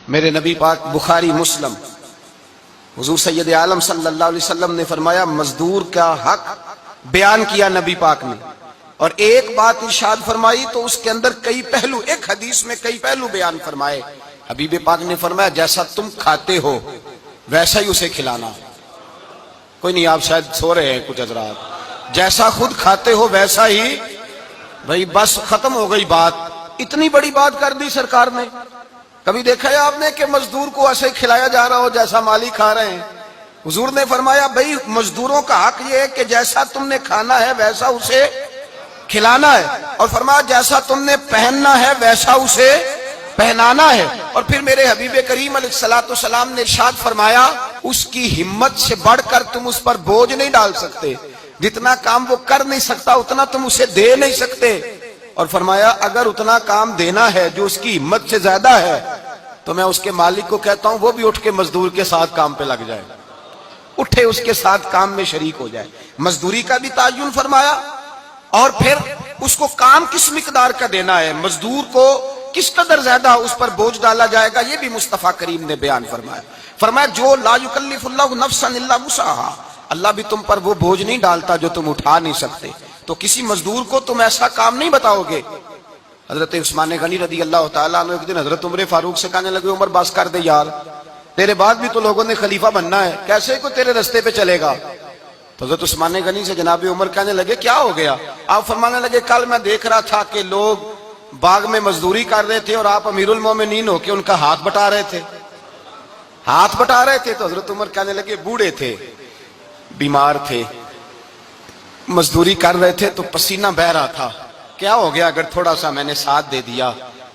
میرے نبی پاک بخاری مسلم حضور سید عالم صلی اللہ علیہ وسلم نے فرمایا مزدور کا حق بیان کیا نبی پاک نے، اور ایک بات ارشاد فرمائی تو اس کے اندر کئی پہلو، ایک حدیث میں کئی پہلو بیان فرمائے۔ حبیب پاک نے فرمایا جیسا تم کھاتے ہو ویسا ہی اسے کھلانا۔ کوئی نہیں، آپ شاید سو رہے ہیں کچھ حضرات۔ جیسا خود کھاتے ہو ویسا ہی، بھائی بس ختم ہو گئی بات۔ اتنی بڑی بات کر دی سرکار نے۔ کبھی دیکھا ہے آپ نے کہ مزدور کو ایسے کھلایا جا رہا ہو جیسا مالی کھا رہے ہیں؟ حضور نے فرمایا بھائی مزدوروں کا حق یہ ہے کہ جیسا تم نے کھانا ہے ویسا اسے کھلانا ہے، اور فرمایا جیسا تم نے پہننا ہے ویسا اسے پہنانا ہے۔ اور پھر میرے حبیب کریم علیہ الصلوۃ والسلام نے ارشاد فرمایا اس کی ہمت سے بڑھ کر تم اس پر بوجھ نہیں ڈال سکتے، جتنا کام وہ کر نہیں سکتا اتنا تم اسے دے نہیں سکتے۔ اور فرمایا اگر اتنا کام دینا ہے جو اس کی ہمت سے زیادہ ہے تو میں اس کے مالک کو کہتا ہوں وہ بھی اٹھ کے مزدور کے ساتھ کام پہ لگ جائے، اٹھے اس کے ساتھ کام میں شریک ہو جائے۔ مزدوری کا بھی تعین فرمایا، اور پھر اس کو کام کس مقدار کا دینا ہے، مزدور کو کس قدر زیادہ اس پر بوجھ ڈالا جائے گا، یہ بھی مصطفیٰ کریم نے بیان فرمایا۔ فرمایا جو لا یکلف اللہ نفسا الا وسعہا، اللہ بھی تم پر وہ بوجھ نہیں ڈالتا جو تم اٹھا نہیں سکتے، تو کسی مزدور کو تم ایسا کام نہیں بتاؤ گے۔ حضرت عثمان غنی رضی اللہ تعالیٰ عنہ ایک دن حضرت عمر فاروق سے کہنے لگے عمر بس کر دے یار، تیرے بعد بھی تو لوگوں نے خلیفہ بننا ہے، کیسے کوئی تیرے رستے پہ چلے گا؟ تو حضرت عثمان غنی سے جناب عمر کہنے لگے کیا ہو گیا؟ آپ فرمانے لگے کل میں دیکھ رہا تھا کہ لوگ باغ میں مزدوری کر رہے تھے اور آپ امیر المومنین ہو کے ان کا ہاتھ بٹا رہے تھے، ہاتھ بٹا رہے تھے۔ تو حضرت عمر کہنے لگے بوڑھے تھے، بیمار تھے، مزدوری کر رہے تھے تو پسینہ بہہ رہا تھا، کیا ہو گیا اگر تھوڑا سا میں نے ساتھ دے دیا؟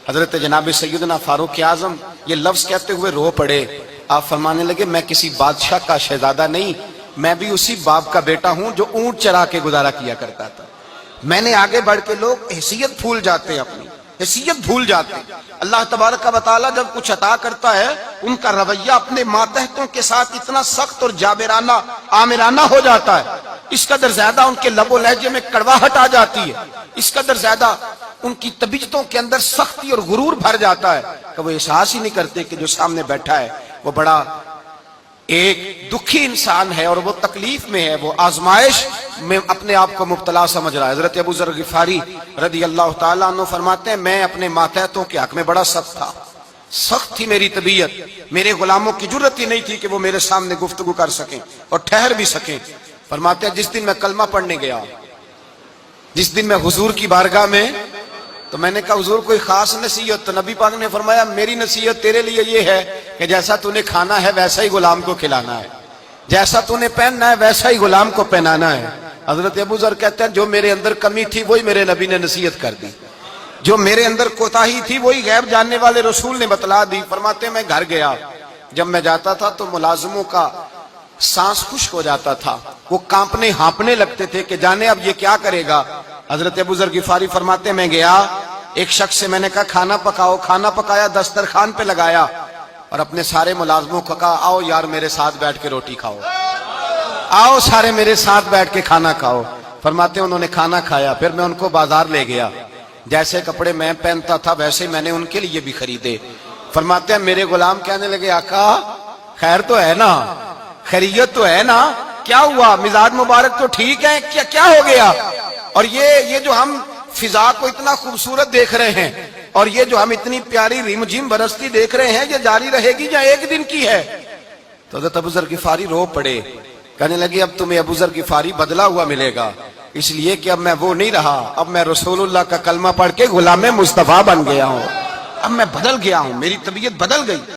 حضرت جناب سیدنا فاروق اعظم یہ لفظ کہتے ہوئے رو پڑے۔ آپ فرمانے لگے میں کسی بادشاہ کا شہزادہ نہیں، میں بھی اسی باپ کا بیٹا ہوں جو اونٹ چرا کے گزارا کیا کرتا تھا۔ میں نے آگے بڑھ کے لوگ حیثیت بھول جاتے ہیں، اپنی حیثیت بھول جاتے ہیں۔ اللہ تبارک و تعالیٰ جب کچھ عطا کرتا ہے ان کا رویہ اپنے ماتحتوں کے ساتھ اتنا سخت اور جابرانہ آمرانہ ہو جاتا ہے، اس قدر زیادہ ان کے لب و لہجے میں کڑواہٹ آ جاتی ہے، اس قدر زیادہ ان کی طبیعتوں کے اندر سختی اور غرور بھر جاتا ہے کہ وہ احساس ہی نہیں کرتے کہ جو سامنے بیٹھا ہے وہ بڑا ایک دکھی انسان ہے اور وہ تکلیف میں ہے، وہ آزمائش میں اپنے آپ کو مبتلا سمجھ رہا ہے۔ حضرت ابو ذر غفاری رضی اللہ تعالیٰ عنہ فرماتے ہیں میں اپنے ماتحتوں کے حق میں بڑا سخت تھا، سخت تھی میری طبیعت، میرے غلاموں کی جرت ہی نہیں تھی کہ وہ میرے سامنے گفتگو کر سکیں اور ٹھہر بھی سکیں۔ فرماتے ہیں جس دن میں کلمہ پڑھنے گیا، جس دن میں حضور کی بارگاہ میں، تو میں نے کہا حضور کوئی خاص نصیحت؟ تو نبی پاک نے فرمایا میری نصیحت تیرے لیے یہ ہے کہ جیسا تو نے کھانا ہے ویسا ہی غلام کو کھلانا ہے، جیسا تو نے پہننا ہے ویسا ہی غلام کو پہنانا ہے۔ حضرت ابو ذر کہتے ہیں جو میرے اندر کمی تھی وہی میرے نبی نے نصیحت کر دی، جو میرے اندر کوتاہی تھی وہی غیب جاننے والے رسول نے بتلا دی۔ فرماتے ہیں میں گھر گیا، جب میں جاتا تھا تو ملازموں کا سانس خشک ہو جاتا تھا، وہ کانپنے ہانپنے لگتے تھے کہ جانے اب یہ کیا کرے گا۔ حضرت ابو ذر غفاری فرماتے ہیں میں گیا، ایک شخص سے میں نے کہا کھانا پکاؤ، کھانا پکایا، دسترخوان پہ لگایا اور اپنے سارے ملازموں کو کہا آؤ یار میرے ساتھ بیٹھ کے روٹی کھاؤ، آؤ سارے میرے ساتھ بیٹھ کے کھانا کھاؤ۔ فرماتے ہیں انہوں نے کھانا کھایا، پھر میں ان کو بازار لے گیا، جیسے کپڑے میں پہنتا تھا ویسے میں نے ان کے لیے بھی خریدے۔ فرماتے ہیں میرے غلام کہنے لگے آقا خیر تو ہے نا، خیریت تو ہے نا، کیا ہوا؟ مزاج مبارک تو ٹھیک ہے، کیا ہو گیا؟ اور یہ جو ہم فضا کو اتنا خوبصورت دیکھ رہے ہیں اور یہ جو ہم اتنی پیاری ریم جھیم برستی دیکھ رہے ہیں یہ جاری رہے گی یا ایک دن کی ہے؟ تو حضرت ابو ذر غفاری رو پڑے، کہنے لگے اب تمہیں ابو ذر غفاری بدلا ہوا ملے گا، اس لیے کہ اب میں وہ نہیں رہا، اب میں رسول اللہ کا کلمہ پڑھ کے غلام مصطفیٰ بن گیا ہوں، اب میں بدل گیا ہوں، میری طبیعت بدل گئی۔